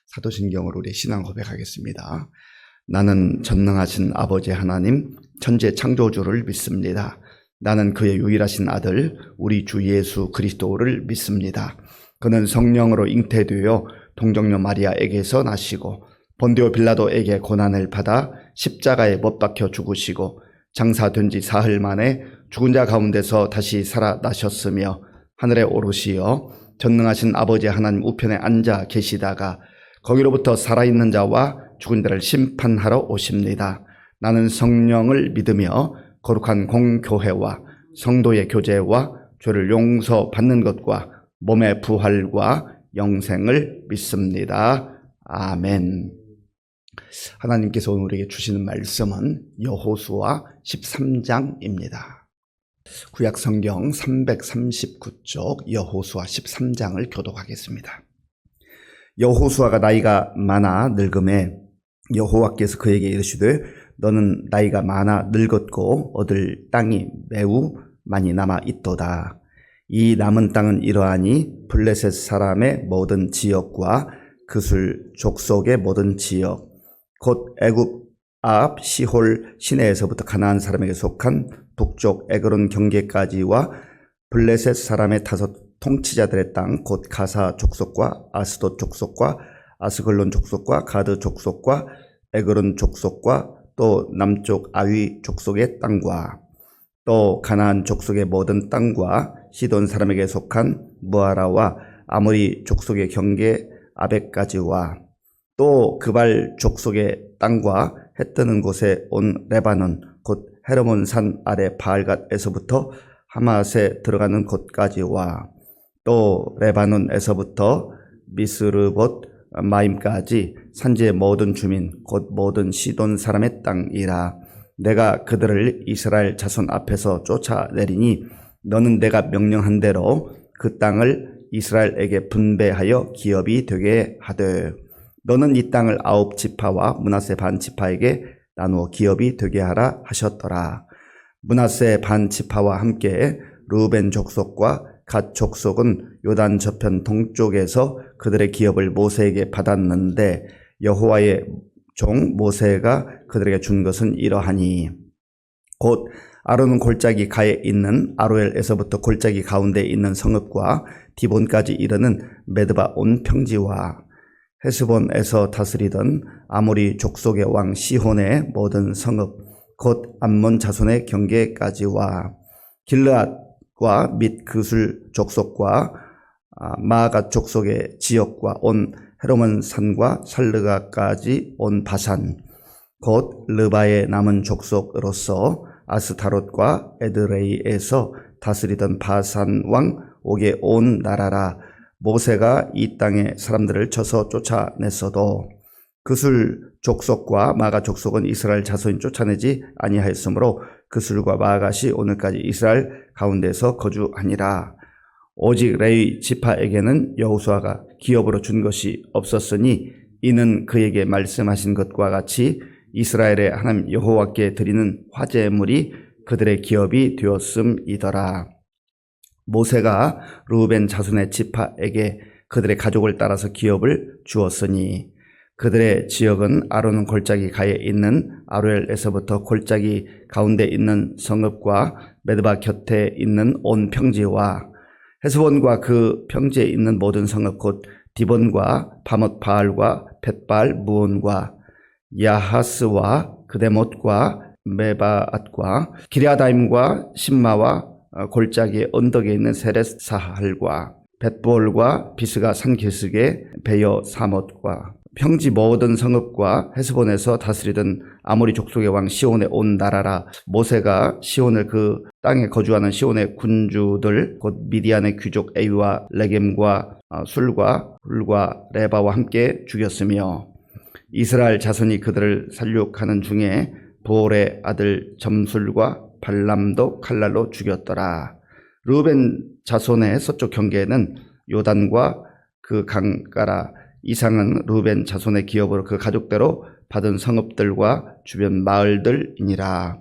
사도신경으로 우리 신앙 고백하겠습니다. 나는 전능하신 아버지 하나님 천지 창조주를 믿습니다. 나는 그의 유일하신 아들 우리 주 예수 그리스도를 믿습니다. 그는 성령으로 잉태되어 동정녀 마리아에게서 나시고 본디오 빌라도에게 고난을 받아 십자가에 못 박혀 죽으시고 장사된 지 사흘 만에 죽은 자 가운데서 다시 살아나셨으며 하늘에 오르시어 전능하신 아버지 하나님 우편에 앉아 계시다가 거기로부터 살아있는 자와 죽은 자를 심판하러 오십니다. 나는 성령을 믿으며 거룩한 공교회와 성도의 교제와 죄를 용서받는 것과 몸의 부활과 영생을 믿습니다. 아멘. 하나님께서 오늘 우리에게 주시는 말씀은 여호수아 13장입니다. 구약성경 339쪽 여호수아 13장을 교독하겠습니다. 여호수아가 나이가 많아 늙음에 여호와께서 그에게 이르시되 너는 나이가 많아 늙었고 얻을 땅이 매우 많이 남아 있도다. 이 남은 땅은 이러하니 블레셋 사람의 모든 지역과 그술 족속의 모든 지역 곧 애굽 앞 시홀 시내에서부터 가나안 사람에게 속한 북쪽 에그론 경계까지와 블레셋 사람의 5 통치자들의 땅 곧 가사 족속과 아스돗 족속과 아스글론 족속과 가드 족속과 에그론 족속과 또 남쪽 아위 족속의 땅과 또 가나안 족속의 모든 땅과 시돈 사람에게 속한 무아라와 아모리 족속의 경계 아벡까지와 또 그발 족속의 땅과 해 뜨는 곳에 온 레바논 곧 헤르몬 산 아래 바알갓에서부터 하맛에 들어가는 곳까지와 또 레바논에서부터 미스르봇 마임까지 산지의 모든 주민 곧 모든 시돈 사람의 땅이라. 내가 그들을 이스라엘 자손 앞에서 쫓아내리니 너는 내가 명령한 대로 그 땅을 이스라엘에게 분배하여 기업이 되게 하되 너는 이 땅을 9지파와 므낫세 반 지파에게 나누어 기업이 되게 하라 하셨더라. 므낫세 반 지파와 함께 르우벤 족속과 갓 족속은 요단 저편 동쪽에서 그들의 기업을 모세에게 받았는데 여호와의 종 모세가 그들에게 준 것은 이러하니 곧 아론 골짜기 가에 있는 아로엘에서부터 골짜기 가운데 있는 성읍과 디본까지 이르는 메드바 온 평지와 헤스본에서 다스리던 아모리 족속의 왕 시혼의 모든 성읍 곧 암몬 자손의 경계까지와 길르앗과 및 그술 족속과 마아갓 족속의 지역과 온 헤르몬 산과 살르가까지 온 바산 곧 르바의 남은 족속으로서 아스타롯과 에드레이에서 다스리던 바산 왕 옥의 온 나라라. 모세가 이 땅의 사람들을 쳐서 쫓아냈어도 그술 족속과 마아갓 족속은 이스라엘 자손이 쫓아내지 아니하였으므로 그술과 마아갓이 오늘까지 이스라엘 가운데서 거주하니라. 오직 레위 지파에게는 여호수아가 기업으로 준 것이 없었으니 이는 그에게 말씀하신 것과 같이 이스라엘의 하나님 여호와께 드리는 화제물이 그들의 기업이 되었음이더라. 모세가 르우벤 자손의 지파에게 그들의 가족을 따라서 기업을 주었으니 그들의 지역은 아론 골짜기 가에 있는 아로엘에서부터 골짜기 가운데 있는 성읍과 메드바 곁에 있는 온 평지와 헤스본과 그 평지에 있는 모든 성읍 곧 디본과 바못 바알과 벳바알 무온과 야하스와 그데못과 메바앗과 기랴다임과 심마와 골짜기의 언덕에 있는 세렛 사할과 벳볼과 비스가 산기슭의 베여 사못과 평지 모든 성읍과 헤스본에서 다스리던 아모리 족속의 왕 시온의 온 나라라. 모세가 시온을 그 땅에 거주하는 시온의 군주들 곧 미디안의 귀족 에위와 레겜과 술과 훌과 레바와 함께 죽였으며 이스라엘 자손이 그들을 살육하는 중에 보올의 아들 점술과 발람도 칼날로 죽였더라. 르우벤 자손의 서쪽 경계에는 요단과 그 강가라. 이상은 르우벤 자손의 기업으로 그 가족대로 받은 성읍들과 주변 마을들이니라.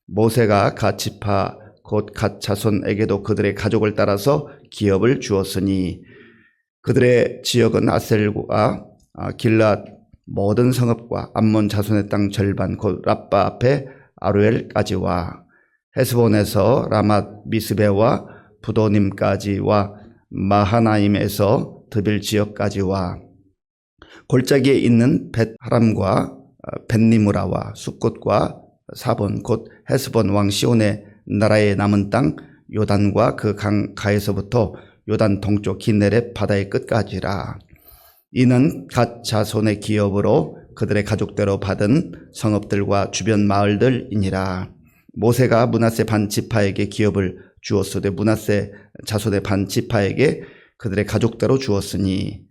모세가 갓 지파 곧 갓 자손에게도 그들의 가족을 따라서 기업을 주었으니 그들의 지역은 아셀과 길앗 모든 성읍과 암몬 자손의 땅 절반 곧 라빠 앞에 아루엘까지와 헤스본에서 라맛 미스베와 부도님까지와 마하나임에서 드빌 지역까지와 골짜기에 있는 벳하람과 벳니무라와 숫곳과 사본 곧 헤스본 왕 시온의 나라의 남은 땅 요단과 그 강가에서부터 요단 동쪽 기네렛 바다의 끝까지라. 이는 갓 자손의 기업으로 그들의 가족대로 받은 성읍들과 주변 마을들이니라. 모세가 므낫세 반 지파에게 기업을 주었으되 므낫세 자손의 반 지파에게 그들의 가족대로 주었으니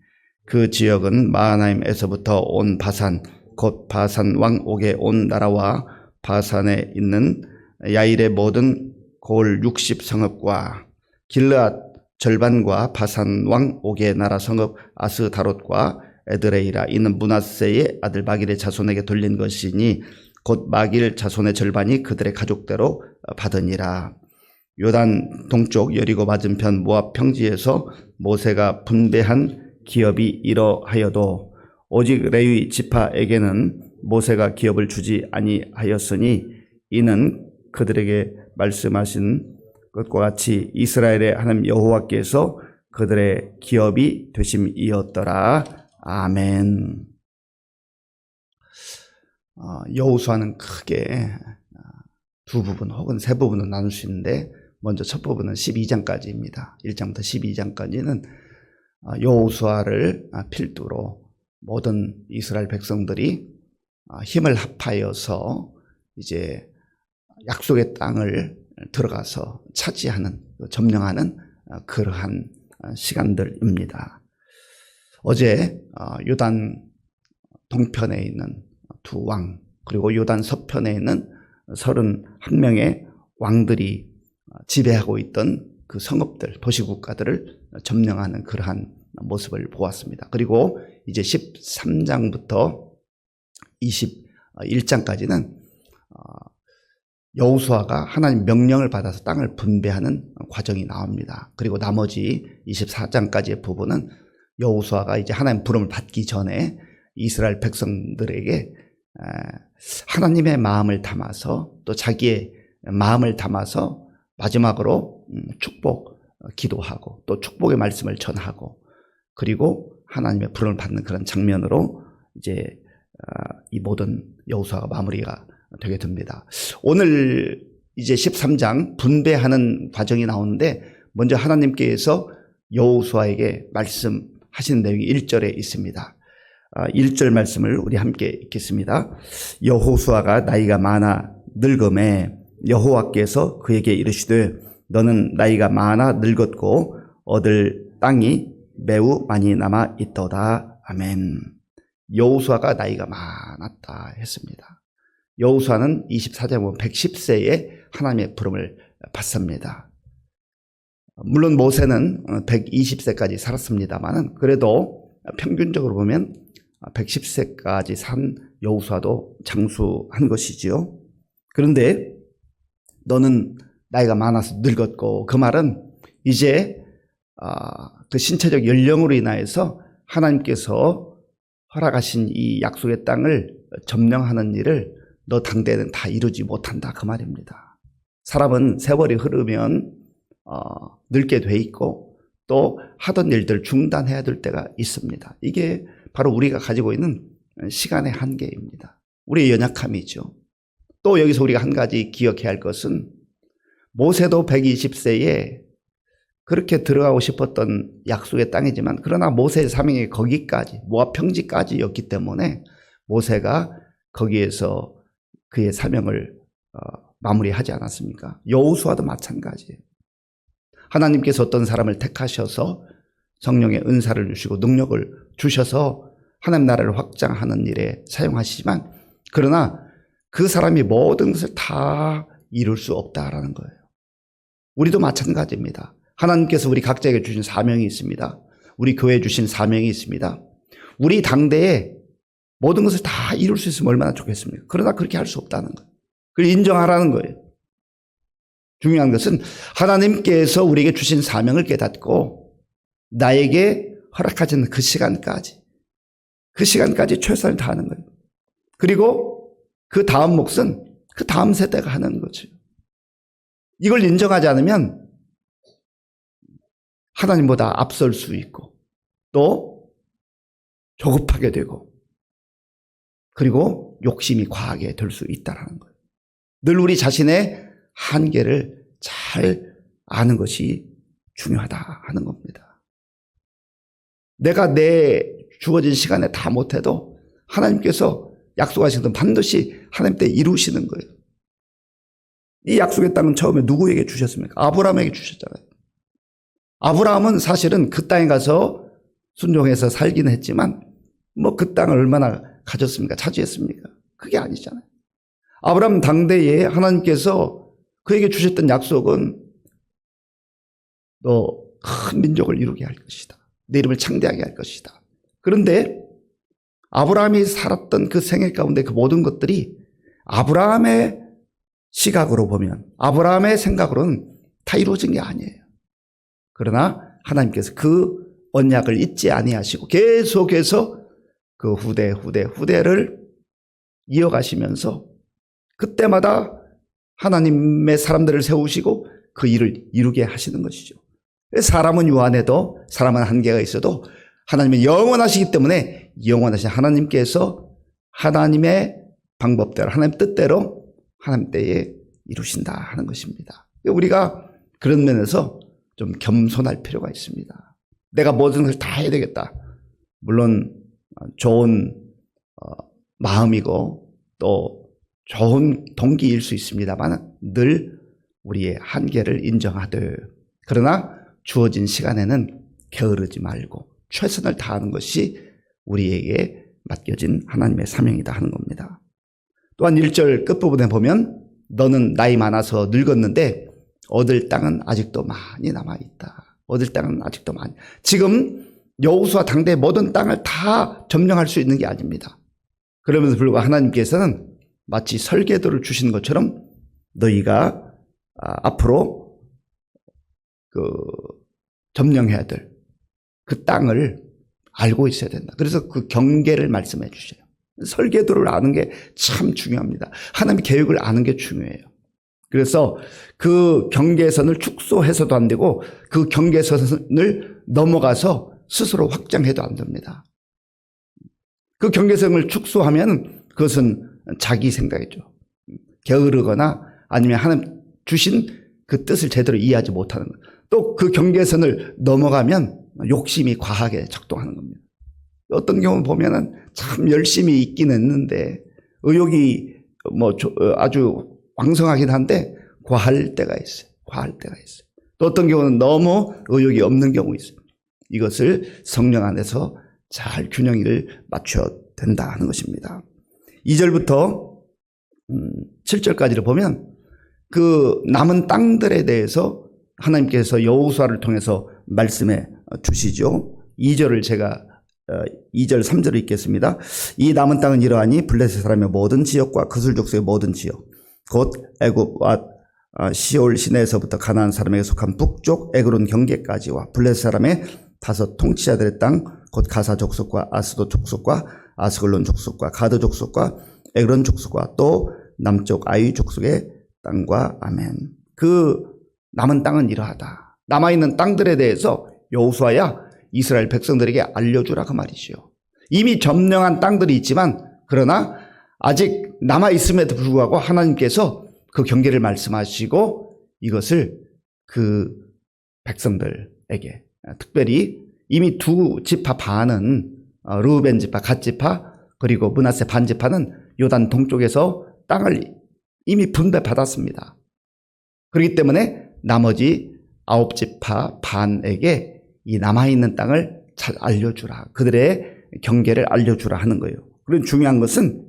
그 지역은 마하나임에서부터 온 바산 곧 바산 왕 옥의 온 나라와 바산에 있는 야일의 모든 골 60성읍과 길르앗 절반과 바산 왕 옥의 나라 성읍 아스다롯과 에드레이라. 이는 므낫세의 아들 마길의 자손에게 돌린 것이니 곧 마길 자손의 절반이 그들의 가족대로 받으니라. 요단 동쪽 여리고 맞은편 모압 평지에서 모세가 분배한 기업이 이러하여도 오직 레위 지파에게는 모세가 기업을 주지 아니하였으니 이는 그들에게 말씀하신 것과 같이 이스라엘의 하나님 여호와께서 그들의 기업이 되심이었더라. 아멘. 여호수아는 크게 두 부분 혹은 세 부분으로 나눌 수 있는데 먼저 첫 부분은 12장까지입니다. 1장부터 12장까지는 여호수아를 필두로 모든 이스라엘 백성들이 힘을 합하여서 이제 약속의 땅을 들어가서 차지하는, 점령하는 그러한 시간들입니다. 어제 요단 동편에 있는 두 왕, 그리고 요단 서편에 있는 31명의 왕들이 지배하고 있던 그 성읍들, 도시국가들을 점령하는 그러한 모습을 보았습니다. 그리고 이제 13장부터 21장까지는 여호수아가 하나님 명령을 받아서 땅을 분배하는 과정이 나옵니다. 그리고 나머지 24장까지의 부분은 여호수아가 이제 하나님 부름을 받기 전에 이스라엘 백성들에게 하나님의 마음을 담아서 또 자기의 마음을 담아서 마지막으로 축복 기도하고 또 축복의 말씀을 전하고 그리고 하나님의 부름을 받는 그런 장면으로 이제 이 모든 여호수아가 마무리가 되게 됩니다. 오늘 이제 13장 분배하는 과정이 나오는데 먼저 하나님께서 여호수아에게 말씀하시는 내용이 1절에 있습니다. 1절 말씀을 우리 함께 읽겠습니다. 여호수아가 나이가 많아 늙음에 여호와께서 그에게 이르시되 너는 나이가 많아 늙었고 얻을 땅이 매우 많이 남아 있도다. 아멘. 여호수아가 나이가 많았다 했습니다. 여호수아는 24장 보면 110세에 하나님의 부름을 받습니다. 물론 모세는 120세까지 살았습니다만 그래도 평균적으로 보면 110세까지 산 여호수아도 장수한 것이지요. 그런데 너는 나이가 많아서 늙었고, 그 말은 이제 그 신체적 연령으로 인하여서 하나님께서 허락하신 이 약속의 땅을 점령하는 일을 너 당대는 다 이루지 못한다, 그 말입니다. 사람은 세월이 흐르면 늙게 돼 있고 또 하던 일들 중단해야 될 때가 있습니다. 이게 바로 우리가 가지고 있는 시간의 한계입니다. 우리의 연약함이죠. 또 여기서 우리가 한 가지 기억해야 할 것은 모세도 120세에 그렇게 들어가고 싶었던 약속의 땅이지만 그러나 모세의 사명이 거기까지 모압 평지까지였기 때문에 모세가 거기에서 그의 사명을 마무리하지 않았습니까? 여호수아도 마찬가지예요. 하나님께서 어떤 사람을 택하셔서 성령의 은사를 주시고 능력을 주셔서 하나님 나라를 확장하는 일에 사용하시지만 그러나 그 사람이 모든 것을 다 이룰 수 없다라는 거예요. 우리도 마찬가지입니다. 하나님께서 우리 각자에게 주신 사명이 있습니다. 우리 교회에 주신 사명이 있습니다. 우리 당대에 모든 것을 다 이룰 수 있으면 얼마나 좋겠습니까? 그러나 그렇게 할 수 없다는 거예요. 그걸 인정하라는 거예요. 중요한 것은 하나님께서 우리에게 주신 사명을 깨닫고 나에게 허락하신 그 시간까지 그 시간까지 최선을 다하는 거예요. 그리고 그 다음 몫은 그 다음 세대가 하는 거죠. 이걸 인정하지 않으면 하나님보다 앞설 수 있고 또 조급하게 되고 그리고 욕심이 과하게 될 수 있다는 거예요. 늘 우리 자신의 한계를 잘 아는 것이 중요하다 하는 겁니다. 내가 내 주어진 시간에 다 못해도 하나님께서 약속하신 건 반드시 하나님 때 이루시는 거예요. 이 약속의 땅은 처음에 누구에게 주셨습니까? 아브라함에게 주셨잖아요. 아브라함은 사실은 그 땅에 가서 순종해서 살기는 했지만 뭐 그 땅을 얼마나 가졌습니까? 차지했습니까? 그게 아니잖아요. 아브라함 당대에 하나님께서 그에게 주셨던 약속은 너 큰 민족을 이루게 할 것이다. 내 이름을 창대하게 할 것이다. 그런데 아브라함이 살았던 그 생애 가운데 그 모든 것들이 아브라함의 시각으로 보면 아브라함의 생각으로는 다 이루어진 게 아니에요. 그러나 하나님께서 그 언약을 잊지 아니하시고 계속해서 그 후대를 이어가시면서 그때마다 하나님의 사람들을 세우시고 그 일을 이루게 하시는 것이죠. 사람은 유한해도 사람은 한계가 있어도 하나님은 영원하시기 때문에 영원하신 하나님께서 하나님의 방법대로 하나님 뜻대로 하나님 때에 이루신다 하는 것입니다. 우리가 그런 면에서 좀 겸손할 필요가 있습니다. 내가 모든 것을 다 해야 되겠다. 물론 좋은 마음이고 또 좋은 동기일 수 있습니다만 늘 우리의 한계를 인정하되 그러나 주어진 시간에는 게으르지 말고 최선을 다하는 것이 우리에게 맡겨진 하나님의 사명이다 하는 겁니다. 또한 1절 끝부분에 보면 너는 나이 많아서 늙었는데 얻을 땅은 아직도 많이 남아있다. 얻을 땅은 아직도 많이. 지금 여호수아 당대의 모든 땅을 다 점령할 수 있는 게 아닙니다. 그러면서 불구하고 하나님께서는 마치 설계도를 주신 것처럼 너희가 앞으로 점령해야 될 그 땅을 알고 있어야 된다. 그래서 그 경계를 말씀해 주셔요. 설계도를 아는 게 참 중요합니다. 하나님의 계획을 아는 게 중요해요. 그래서 그 경계선을 축소해서도 안 되고 그 경계선을 넘어가서 스스로 확장해도 안 됩니다. 그 경계선을 축소하면 그것은 자기 생각이죠. 게으르거나 아니면 하나님 주신 그 뜻을 제대로 이해하지 못하는 것. 또 그 경계선을 넘어가면 욕심이 과하게 작동하는 겁니다. 어떤 경우 보면은 참 열심히 있긴 했는데 의욕이 아주 왕성하긴 한데 과할 때가 있어요. 또 어떤 경우는 너무 의욕이 없는 경우 있어요. 이것을 성령 안에서 잘 균형을 맞춰야 된다 하는 것입니다. 2절부터 7절까지를 보면 그 남은 땅들에 대해서 하나님께서 여호수아를 통해서 말씀해 주시죠. 2절을 제가 2절 3절을 읽겠습니다. 이 남은 땅은 이러하니 블레셋 사람의 모든 지역과 그술 족속의 모든 지역 곧 애굽과 시올 시내에서부터 가나안 사람에게 속한 북쪽 에그론 경계까지와 블레셋 사람의 5 통치자들의 땅 곧 가사 족속과 아스도 족속과 아스글론 족속과 가드 족속과 에그론 족속과 또 남쪽 아위 족속의 땅과 아멘. 그 남은 땅은 이러하다. 남아있는 땅들에 대해서 여호수아야 이스라엘 백성들에게 알려주라 그 말이죠. 이미 점령한 땅들이 있지만 그러나 아직 남아있음에도 불구하고 하나님께서 그 경계를 말씀하시고 이것을 그 백성들에게 특별히 이미 2 지파 반은 르우벤 지파, 갓 지파 그리고 므낫세 반 지파는 요단 동쪽에서 땅을 이미 분배받았습니다. 그렇기 때문에 나머지 9 지파 반에게 이 남아있는 땅을 잘 알려주라. 그들의 경계를 알려주라 하는 거예요. 그런 중요한 것은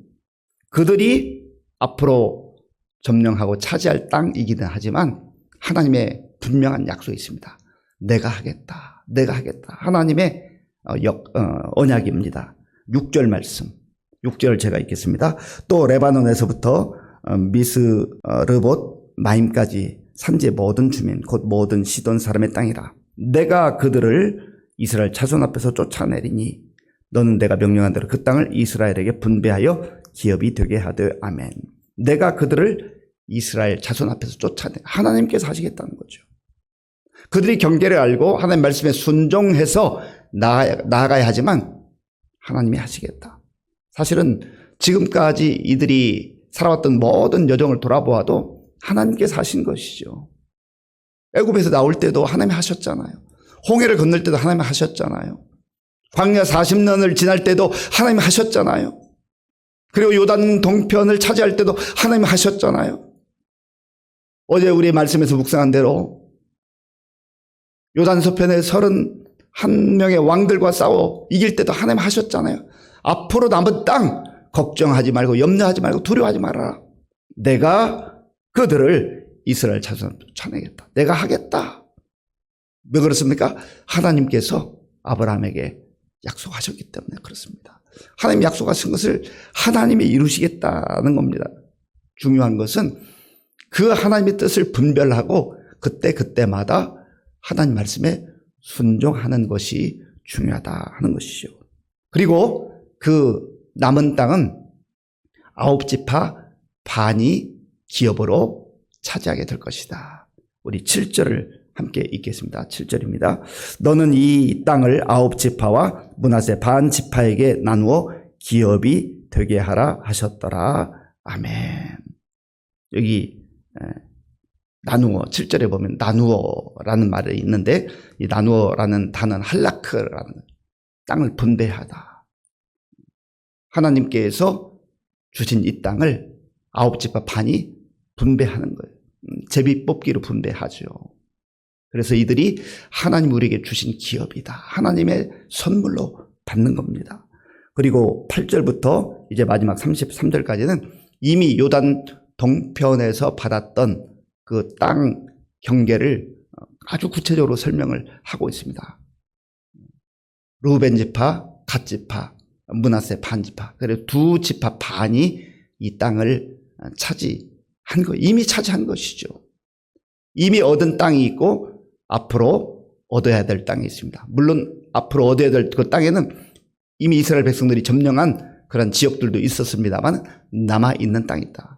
그들이 앞으로 점령하고 차지할 땅이기는 하지만 하나님의 분명한 약속이 있습니다. 내가 하겠다. 하나님의 언약입니다. 6절 말씀. 6절 제가 읽겠습니다. 또 레바논에서부터 미스르봇 마임까지 산지의 모든 주민 곧 모든 시돈 사람의 땅이라. 내가 그들을 이스라엘 자손 앞에서 쫓아내리니 너는 내가 명령한 대로 그 땅을 이스라엘에게 분배하여 기업이 되게 하되 아멘. 내가 그들을 이스라엘 자손 앞에서 쫓아내. 하나님께서 하시겠다는 거죠. 그들이 경계를 알고 하나님 말씀에 순종해서 나아가야 하지만 하나님이 하시겠다. 사실은 지금까지 이들이 살아왔던 모든 여정을 돌아보아도 하나님께서 하신 것이죠. 애굽에서 나올 때도 하나님이 하셨잖아요. 홍해를 건널 때도 하나님이 하셨잖아요. 광야 40년을 지날 때도 하나님이 하셨잖아요. 그리고 요단 동편을 차지할 때도 하나님이 하셨잖아요. 어제 우리 말씀에서 묵상한 대로 요단 서편에 31명의 왕들과 싸워 이길 때도 하나님 하셨잖아요. 앞으로 남은 땅 걱정하지 말고 염려하지 말고 두려워하지 말아라. 내가 그들을 이스라엘 자손으로 쫓아내겠다. 내가 하겠다. 왜 그렇습니까? 하나님께서 아브라함에게 약속하셨기 때문에 그렇습니다. 하나님 약속하신 것을 하나님이 이루시겠다는 겁니다. 중요한 것은 그 하나님의 뜻을 분별하고 그때마다 하나님 말씀에 순종하는 것이 중요하다 하는 것이죠. 그리고 그 남은 땅은 9지파 반이 기업으로 차지하게 될 것이다. 우리 7절을 함께 읽겠습니다. 7절입니다. 너는 이 땅을 9지파와 므낫세 반 지파에게 나누어 기업이 되게 하라 하셨더라. 아멘. 여기 나누어 7절에 보면 나누어라는 말이 있는데 이 나누어라는 단어는 할라크라는 땅을 분배하다. 하나님께서 주신 이 땅을 9지파 반이 분배하는 거예요. 제비 뽑기로 분배하죠. 그래서 이들이 하나님 우리에게 주신 기업이다. 하나님의 선물로 받는 겁니다. 그리고 8절부터 이제 마지막 33절까지는 이미 요단 동편에서 받았던 그 땅 경계를 아주 구체적으로 설명을 하고 있습니다. 루벤 지파, 갓 지파, 므낫세 반 지파, 그리고 두 지파 반이 이 땅을 차지한 거, 이미 차지한 것이죠. 이미 얻은 땅이 있고 앞으로 얻어야 될 땅이 있습니다. 물론 앞으로 얻어야 될 그 땅에는 이미 이스라엘 백성들이 점령한 그런 지역들도 있었습니다만 남아있는 땅이 있다.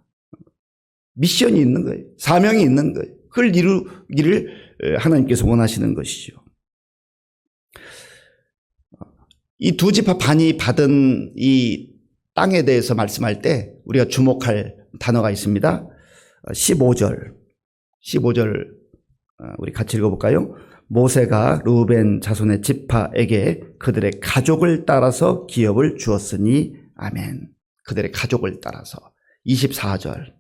미션이 있는 거예요. 사명이 있는 거예요. 그걸 이루기를 하나님께서 원하시는 것이죠. 이 두 지파 반이 받은 이 땅에 대해서 말씀할 때 우리가 주목할 단어가 있습니다. 15절 우리 같이 읽어볼까요? 모세가 르우벤 자손의 지파에게 그들의 가족을 따라서 기업을 주었으니 아멘. 그들의 가족을 따라서. 24절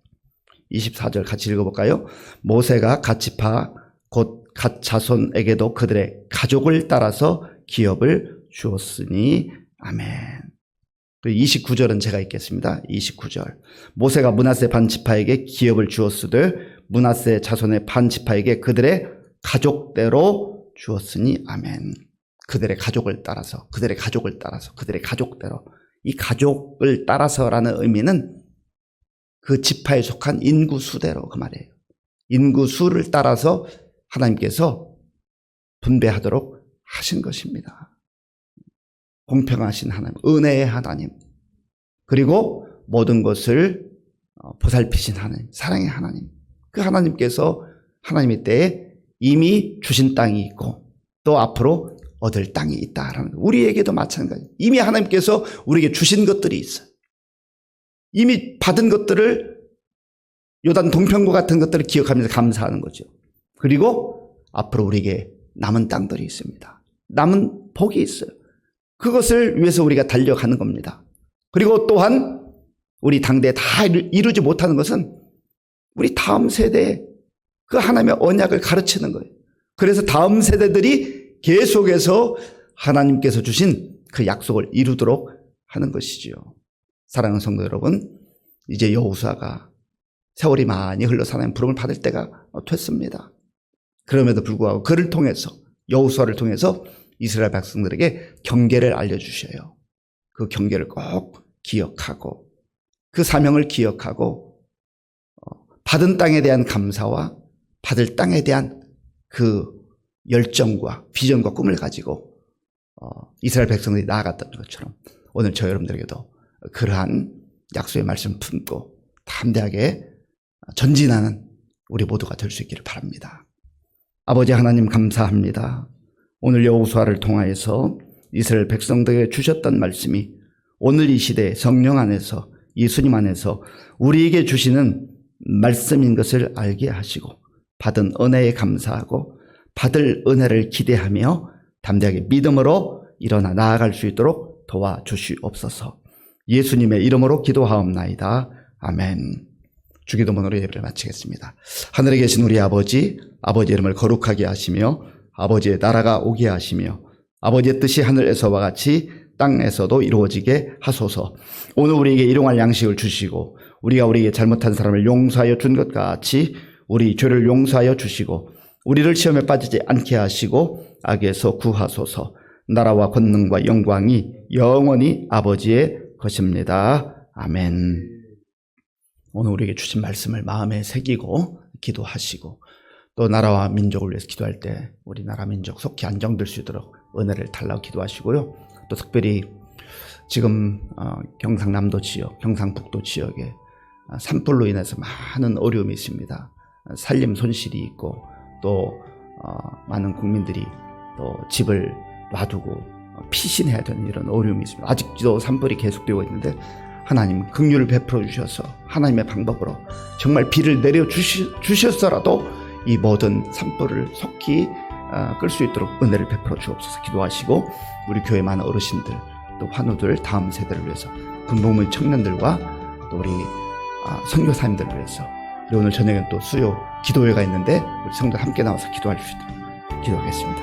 같이 읽어볼까요? 모세가 갓 지파 곧 갓 자손에게도 그들의 가족을 따라서 기업을 주었으니 아멘. 29절은 제가 읽겠습니다. 29절 모세가 므낫세 반 지파에게 기업을 주었으되 므낫세 자손의 반 지파에게 그들의 가족대로 주었으니 아멘. 그들의 가족을 따라서 그들의 가족대로. 이 가족을 따라서라는 의미는 그 지파에 속한 인구수대로 그 말이에요. 인구수를 따라서 하나님께서 분배하도록 하신 것입니다. 공평하신 하나님, 은혜의 하나님, 그리고 모든 것을 보살피신 하나님, 사랑의 하나님. 그 하나님께서 하나님의 때에 이미 주신 땅이 있고 또 앞으로 얻을 땅이 있다라는 거예요. 우리에게도 마찬가지. 이미 하나님께서 우리에게 주신 것들이 있어요. 이미 받은 것들을 요단 동편과 같은 것들을 기억하면서 감사하는 거죠. 그리고 앞으로 우리에게 남은 땅들이 있습니다. 남은 복이 있어요. 그것을 위해서 우리가 달려가는 겁니다. 그리고 또한 우리 당대에 다 이루지 못하는 것은 우리 다음 세대에 그 하나님의 언약을 가르치는 거예요. 그래서 다음 세대들이 계속해서 하나님께서 주신 그 약속을 이루도록 하는 것이죠. 사랑하는 성도 여러분, 이제 여호수아가 세월이 많이 흘러서 하나님 부름을 받을 때가 됐습니다. 그럼에도 불구하고 그를 통해서 여호수아를 통해서 이스라엘 백성들에게 경계를 알려주셔요. 그 경계를 꼭 기억하고 그 사명을 기억하고 받은 땅에 대한 감사와 받을 땅에 대한 그 열정과 비전과 꿈을 가지고 이스라엘 백성들이 나아갔던 것처럼 오늘 저 여러분들에게도 그러한 약속의 말씀 품고 담대하게 전진하는 우리 모두가 될 수 있기를 바랍니다. 아버지 하나님 감사합니다. 오늘 여호수아를 통하여서 이스라엘 백성들에게 주셨던 말씀이 오늘 이 시대에 성령 안에서 예수님 안에서 우리에게 주시는 말씀인 것을 알게 하시고 받은 은혜에 감사하고 받을 은혜를 기대하며 담대하게 믿음으로 일어나 나아갈 수 있도록 도와주시옵소서. 예수님의 이름으로 기도하옵나이다. 아멘. 주기도문으로 예배를 마치겠습니다. 하늘에 계신 우리 아버지, 아버지 이름을 거룩하게 하시며 아버지의 나라가 오게 하시며 아버지의 뜻이 하늘에서와 같이 땅에서도 이루어지게 하소서. 오늘 우리에게 일용할 양식을 주시고 우리가 우리에게 잘못한 사람을 용서하여 준 것 같이 우리 죄를 용서하여 주시고 우리를 시험에 빠지지 않게 하시고 악에서 구하소서. 나라와 권능과 영광이 영원히 아버지의 것입니다. 아멘. 오늘 우리에게 주신 말씀을 마음에 새기고 기도하시고 또 나라와 민족을 위해서 기도할 때 우리 나라 민족 속히 안정될 수 있도록 은혜를 달라고 기도하시고요. 또 특별히 지금 경상남도 지역, 경상북도 지역에 산불로 인해서 많은 어려움이 있습니다. 살림 손실이 있고 또 많은 국민들이 또 집을 놔두고 피신해야 되는 이런 어려움이 있습니다. 아직도 산불이 계속되고 있는데 하나님 긍휼을 베풀어 주셔서 하나님의 방법으로 정말 비를 내려 주셨더라도 이 모든 산불을 속히 끌 수 있도록 은혜를 베풀어 주옵소서. 기도하시고 우리 교회 많은 어르신들 또 환우들 다음 세대를 위해서 군복무 청년들과 또 우리 선교사님들을 위해서 오늘 저녁엔 또 수요 기도회가 있는데 우리 성도들 함께 나와서 기도할 수 있도록 기도하겠습니다.